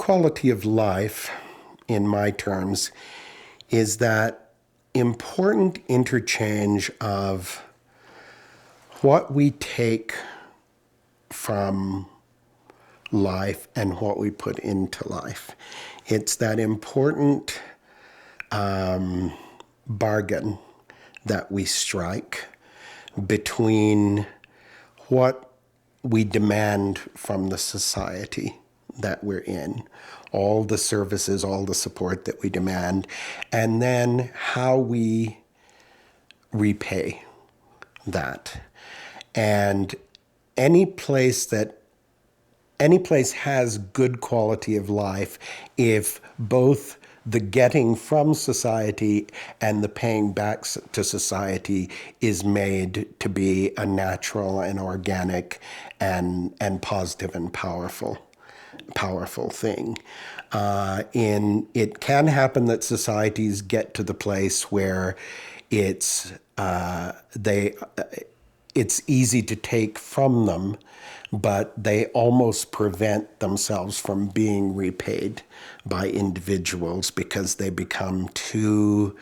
quality of life, in my terms, is that important interchange of what we take from life and what we put into life. It's that important bargain that we strike between what we demand from the society that we're in, all the services, all the support that we demand, and then how we repay that. And any place has good quality of life if both the getting from society and the paying back to society is made to be a natural and organic and positive and powerful thing. It can happen that societies get to the place where it's easy to take from them, but they almost prevent themselves from being repaid by individuals because they become too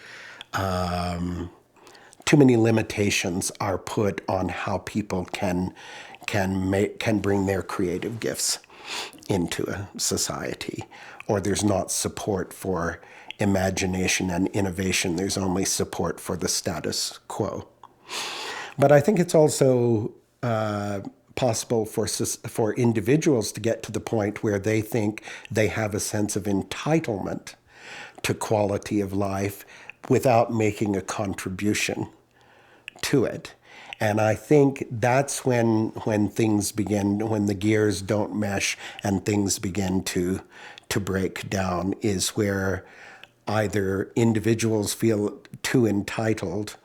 many limitations are put on how people can bring their creative gifts into a society, or there's not support for imagination and innovation. There's only support for the status quo. But I think it's also possible for individuals to get to the point where they think they have a sense of entitlement to quality of life without making a contribution to it. And I think that's when things begin, when the gears don't mesh and things begin to break down, is where either individuals feel too entitled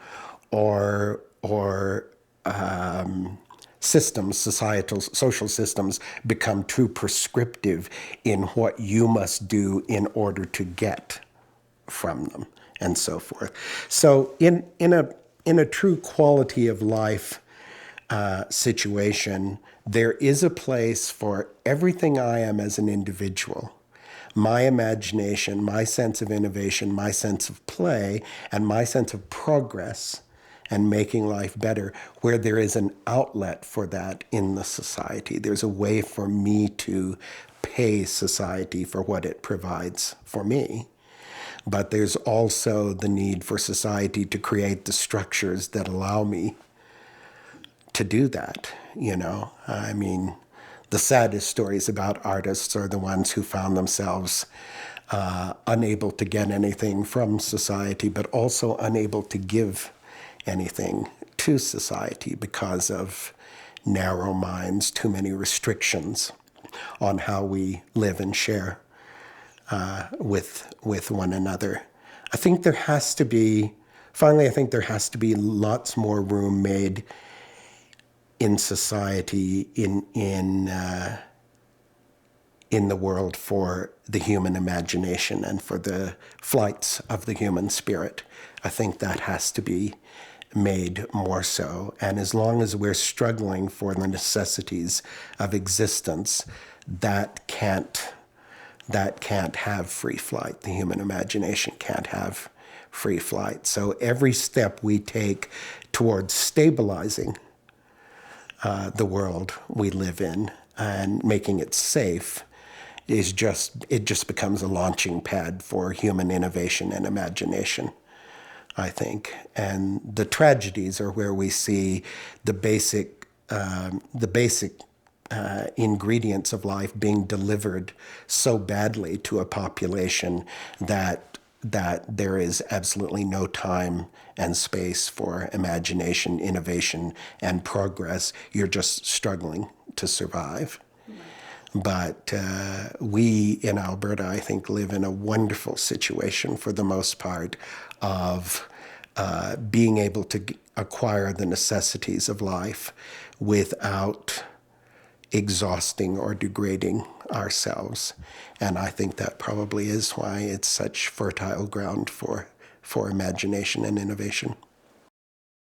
or systems, societal, social systems become too prescriptive in what you must do in order to get from them, and so forth. So in a true quality of life situation, there is a place for everything I am as an individual. My imagination, my sense of innovation, my sense of play, and my sense of progress and making life better, where there is an outlet for that in the society. There's a way for me to pay society for what it provides for me. But there's also the need for society to create the structures that allow me to do that, I mean, the saddest stories about artists are the ones who found themselves unable to get anything from society, but also unable to give anything to society because of narrow minds, too many restrictions on how we live and share with one another. I think there has to be lots more room made in society, in the world, for the human imagination and for the flights of the human spirit. I think that has to be made more so. And as long as we're struggling for the necessities of existence, that can't have free flight. The human imagination can't have free flight. So every step we take towards stabilizing the world we live in and making it safe just becomes a launching pad for human innovation and imagination, I think. And the tragedies are where we see the basic ingredients of life being delivered so badly to a population that there is absolutely no time and space for imagination, innovation, and progress. You're just struggling to survive. But we in Alberta, I think, live in a wonderful situation for the most part of being able to acquire the necessities of life without exhausting or degrading ourselves. And I think that probably is why it's such fertile ground for imagination and innovation.